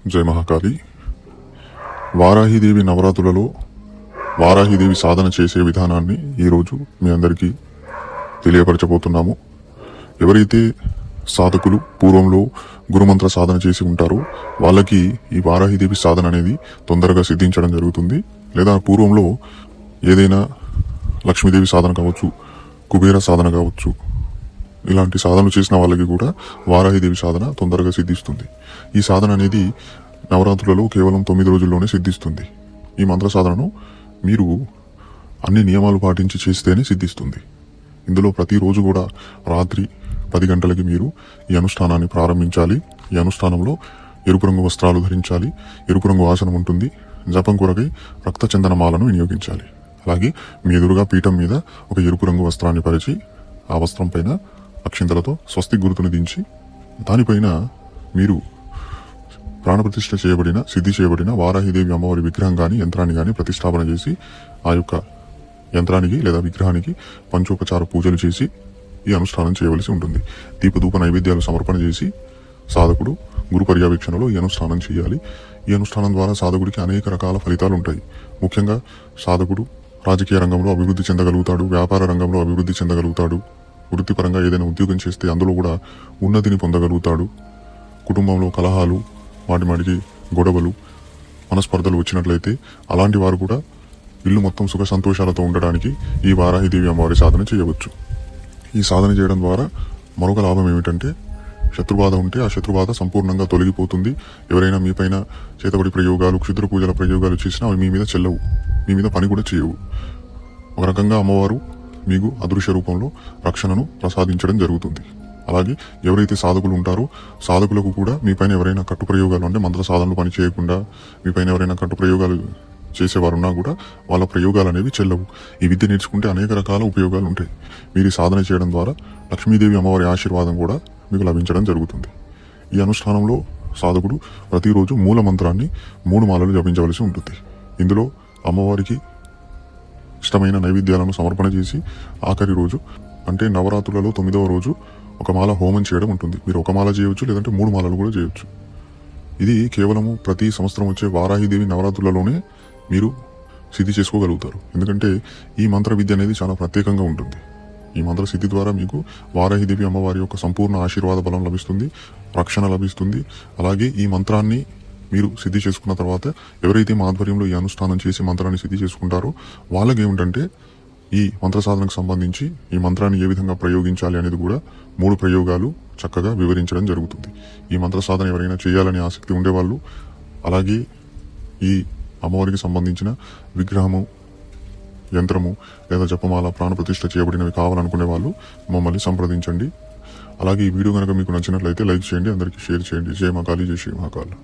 జై మహాకాళి. వారాహిదేవి నవరాత్రులలో వారాహిదేవి సాధన చేసే విధానాన్ని ఈరోజు మీ అందరికీ తెలియపరచబోతున్నాము. ఎవరైతే సాధకులు పూర్వంలో గురుమంత్ర సాధన చేసి ఉంటారో వాళ్ళకి ఈ వారాహిదేవి సాధన అనేది తొందరగా సిద్ధించడం జరుగుతుంది. లేదా పూర్వంలో ఏదైనా లక్ష్మీదేవి సాధన కావచ్చు, కుబేర సాధన కావచ్చు, ఇలాంటి సాధనలు చేసిన వాళ్ళకి కూడా వారాహిదేవి సాధన తొందరగా సిద్ధిస్తుంది. ఈ సాధన అనేది నవరాత్రులలో కేవలం 9 రోజుల్లోనే సిద్ధిస్తుంది. ఈ మంత్ర సాధనను మీరు అన్ని నియమాలు పాటించి చేస్తేనే సిద్ధిస్తుంది. ఇందులో ప్రతిరోజు కూడా రాత్రి 10 గంటలకి మీరు ఈ అనుష్ఠానాన్ని ప్రారంభించాలి. ఈ అనుష్ఠానంలో ఎరుపు రంగు వస్త్రాలు ధరించాలి. ఎరుపు రంగు ఆసనం ఉంటుంది. జపం కొరకై రక్త చందనమాలను వినియోగించాలి. అలాగే మీ ఎదురుగా పీఠం మీద ఒక ఎరుపు రంగు వస్త్రాన్ని పరిచి ఆ వస్త్రం పైన అక్షింతలతో స్వస్తి గుర్తుని దించి దానిపైన మీరు ప్రాణప్రతిష్ఠ చేయబడిన సిద్ధి చేయబడిన వారాహిదేవి అమ్మవారి విగ్రహం కానీ యంత్రాన్ని కానీ ప్రతిష్టాపన చేసి ఆ యొక్క యంత్రానికి లేదా విగ్రహానికి పంచోపచార పూజలు చేసి ఈ అనుష్ఠానం చేయవలసి ఉంటుంది. దీపధూప నైవేద్యాలు సమర్పణ చేసి సాధకుడు గురు పర్యవేక్షణలో ఈ అనుష్ఠానం చేయాలి. ఈ అనుష్ఠానం ద్వారా సాధకుడికి అనేక రకాల ఫలితాలు ఉంటాయి. ముఖ్యంగా సాధకుడు రాజకీయ రంగంలో అభివృద్ధి చెందగలుగుతాడు, వ్యాపార రంగంలో అభివృద్ధి చెందగలుగుతాడు, వృత్తిపరంగా ఏదైనా ఉద్యోగం చేస్తే అందులో కూడా ఉన్నతిని పొందగలుగుతాడు. కుటుంబంలో కలహాలు, మాటిమాటికి గొడవలు, మనస్పర్ధలు వచ్చినట్లయితే అలాంటి వారు కూడా ఇల్లు మొత్తం సుఖ సంతోషాలతో ఉండడానికి ఈ వారాహిదేవి అమ్మవారి సాధన చేయవచ్చు. ఈ సాధన చేయడం ద్వారా మరొక లాభం ఏమిటంటే, శత్రుబాధ ఉంటే ఆ శత్రుబాధ సంపూర్ణంగా తొలగిపోతుంది. ఎవరైనా మీపైన చేతబడి ప్రయోగాలు, క్షుద్ర పూజల ప్రయోగాలు చేసినా అవి మీ మీద చెల్లవు, మీ మీద పని కూడా చేయవు. ఒక రకంగా అమ్మవారు మీకు అదృశ్య రూపంలో రక్షణను ప్రసాదించడం జరుగుతుంది. అలాగే ఎవరైతే సాధకులు ఉంటారో సాధకులకు కూడా మీపైన ఎవరైనా కట్టు ప్రయోగాలు అంటే మంత్ర సాధనలు పని చేయకుండా మీపైన ఎవరైనా కట్టు ప్రయోగాలు చేసేవారున్నా కూడా వాళ్ళ ప్రయోగాలు అనేవి చెల్లవు. ఈ విద్య నేర్చుకుంటే అనేక రకాల ఉపయోగాలు ఉంటాయి. మీరు సాధన చేయడం ద్వారా లక్ష్మీదేవి అమ్మవారి ఆశీర్వాదం కూడా మీకు లభించడం జరుగుతుంది. ఈ అనుష్ఠానంలో సాధకుడు ప్రతిరోజు మూల మంత్రాన్ని 3 మాలలు జపించవలసి ఉంటుంది. ఇందులో అమ్మవారికి ఇష్టమైన నైవేద్యాలను సమర్పణ చేసి ఆఖరి రోజు అంటే నవరాత్రులలో 9వ రోజు ఒక మాల హోమం చేయడం ఉంటుంది. మీరు ఒక మాల చేయవచ్చు, లేదంటే 3 మాలలు కూడా చేయవచ్చు. ఇది కేవలము ప్రతి సంవత్సరం వచ్చే వారాహిదేవి నవరాత్రులలోనే మీరు సిద్ధి చేసుకోగలుగుతారు. ఎందుకంటే ఈ మంత్ర విద్య అనేది చాలా ప్రత్యేకంగా ఉంటుంది. ఈ మంత్ర సిద్ధి ద్వారా మీకు వారాహిదేవి అమ్మవారి యొక్క సంపూర్ణ ఆశీర్వాద బలం లభిస్తుంది, రక్షణ లభిస్తుంది. అలాగే ఈ మంత్రాన్ని మీరు సిద్ధి చేసుకున్న తర్వాత ఎవరైతే మా ఆధ్వర్యంలో ఈ అనుష్ఠానం చేసి మంత్రాన్ని సిద్ధి చేసుకుంటారో వాళ్ళకి ఏమిటంటే ఈ మంత్ర సాధనకు సంబంధించి ఈ మంత్రాన్ని ఏ విధంగా ప్రయోగించాలి అనేది కూడా 3 ప్రయోగాలు చక్కగా వివరించడం జరుగుతుంది. ఈ మంత్ర సాధన ఎవరైనా చేయాలని ఆసక్తి ఉండేవాళ్ళు, అలాగే ఈ అమ్మవారికి సంబంధించిన విగ్రహము, యంత్రము లేదా జపమాల ప్రాణప్రతిష్ఠ చేయబడినవి కావాలనుకునే వాళ్ళు మమ్మల్ని సంప్రదించండి. అలాగే ఈ వీడియో కనుక మీకు నచ్చినట్లయితే లైక్ చేయండి, అందరికీ షేర్ చేయండి. జై మహాకాళి, జై శ్రీ మహాకాళి.